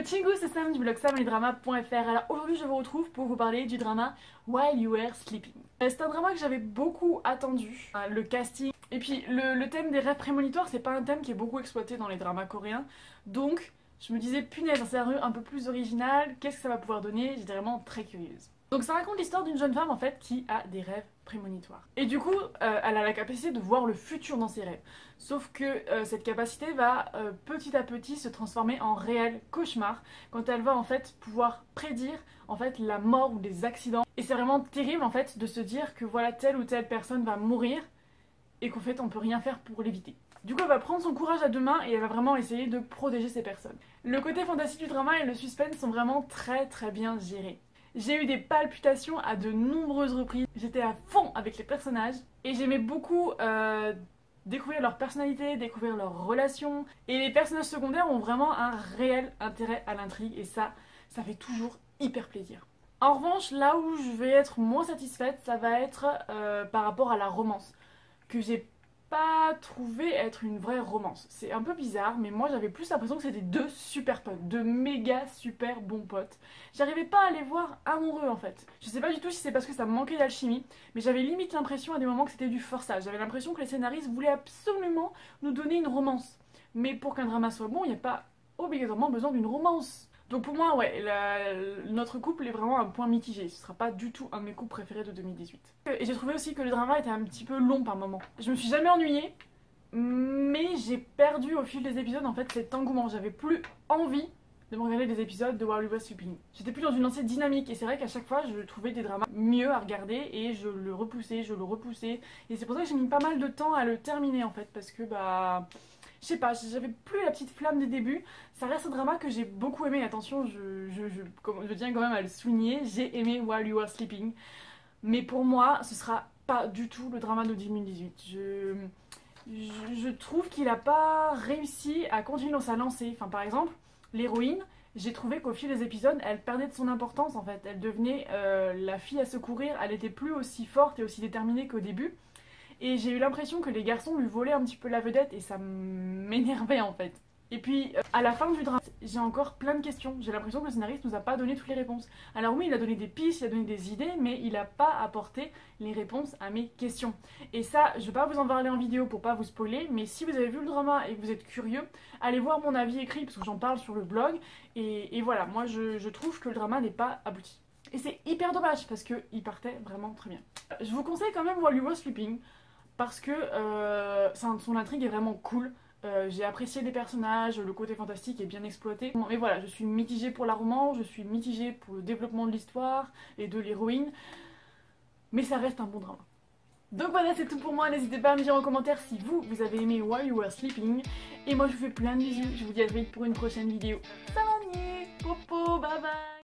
Chingu, c'est Sam du blog samlydrama.fr. Alors aujourd'hui je vous retrouve pour vous parler du drama While You Were Sleeping. C'est un drama que j'avais beaucoup attendu, le casting et puis le thème des rêves prémonitoires, c'est pas un thème qui est beaucoup exploité dans les dramas coréens, donc je me disais punaise, un scénario un peu plus original, qu'est-ce que ça va pouvoir donner? J'étais vraiment très curieuse. Donc ça raconte l'histoire d'une jeune femme en fait qui a des rêves prémonitoires. Et du coup, elle a la capacité de voir le futur dans ses rêves. Sauf que cette capacité va petit à petit se transformer en réel cauchemar quand elle va en fait pouvoir prédire en fait la mort ou des accidents. Et c'est vraiment terrible en fait de se dire que voilà telle ou telle personne va mourir et qu'en fait on peut rien faire pour l'éviter. Du coup elle va prendre son courage à deux mains et elle va vraiment essayer de protéger ces personnes. Le côté fantastique du drama et le suspense sont vraiment très bien gérés. J'ai eu des palpitations à de nombreuses reprises, j'étais à fond avec les personnages et j'aimais beaucoup découvrir leur personnalité, découvrir leurs relations, et les personnages secondaires ont vraiment un réel intérêt à l'intrigue et ça fait toujours hyper plaisir. En revanche, là où je vais être moins satisfaite, ça va être par rapport à la romance, que j'ai pas trouvé être une vraie romance. C'est un peu bizarre, mais moi j'avais plus l'impression que c'était deux super potes, deux méga super bons potes. J'arrivais pas à les voir amoureux en fait. Je sais pas du tout si c'est parce que ça me manquait d'alchimie, mais j'avais limite l'impression à des moments que c'était du forçage. J'avais l'impression que les scénaristes voulaient absolument nous donner une romance. Mais pour qu'un drama soit bon, il n'y a pas obligatoirement besoin d'une romance. Donc pour moi, ouais, notre couple est vraiment un point mitigé. Ce sera pas du tout un de mes couples préférés de 2018. Et j'ai trouvé aussi que le drama était un petit peu long par moments. Je me suis jamais ennuyée, mais j'ai perdu au fil des épisodes en fait cet engouement. J'avais plus envie de me regarder des épisodes de While You Were Sleeping. J'étais plus dans une lancée dynamique et c'est vrai qu'à chaque fois je trouvais des dramas mieux à regarder et je le repoussais. Et c'est pour ça que j'ai mis pas mal de temps à le terminer en fait parce que bah... Je sais pas, j'avais plus la petite flamme des débuts. Ça reste un drama que j'ai beaucoup aimé. Attention, je tiens quand même à le souligner. J'ai aimé While You Were Sleeping. Mais pour moi, ce sera pas du tout le drama de 2018. Je trouve qu'il a pas réussi à continuer dans sa lancée. Enfin, par exemple, l'héroïne, j'ai trouvé qu'au fil des épisodes, elle perdait de son importance en fait. Elle devenait la fille à secourir. Elle était plus aussi forte et aussi déterminée qu'au début. Et j'ai eu l'impression que les garçons lui volaient un petit peu la vedette et ça m'énervait en fait. Et puis à la fin du drame, j'ai encore plein de questions. J'ai l'impression que le scénariste nous a pas donné toutes les réponses. Alors oui, il a donné des pistes, il a donné des idées, mais il a pas apporté les réponses à mes questions. Et ça, je vais pas vous en parler en vidéo pour pas vous spoiler, mais si vous avez vu le drama et que vous êtes curieux, allez voir mon avis écrit parce que j'en parle sur le blog. Et voilà, moi je trouve que le drama n'est pas abouti. Et c'est hyper dommage parce qu'il partait vraiment très bien. Je vous conseille quand même While You Were Sleeping. Parce que son intrigue est vraiment cool. J'ai apprécié les personnages, le côté fantastique est bien exploité. Mais voilà, je suis mitigée pour la romance, je suis mitigée pour le développement de l'histoire et de l'héroïne. Mais ça reste un bon drama. Donc voilà, c'est tout pour moi. N'hésitez pas à me dire en commentaire si vous avez aimé While You Were Sleeping. Et moi je vous fais plein de bisous. Je vous dis à très vite pour une prochaine vidéo. Salut!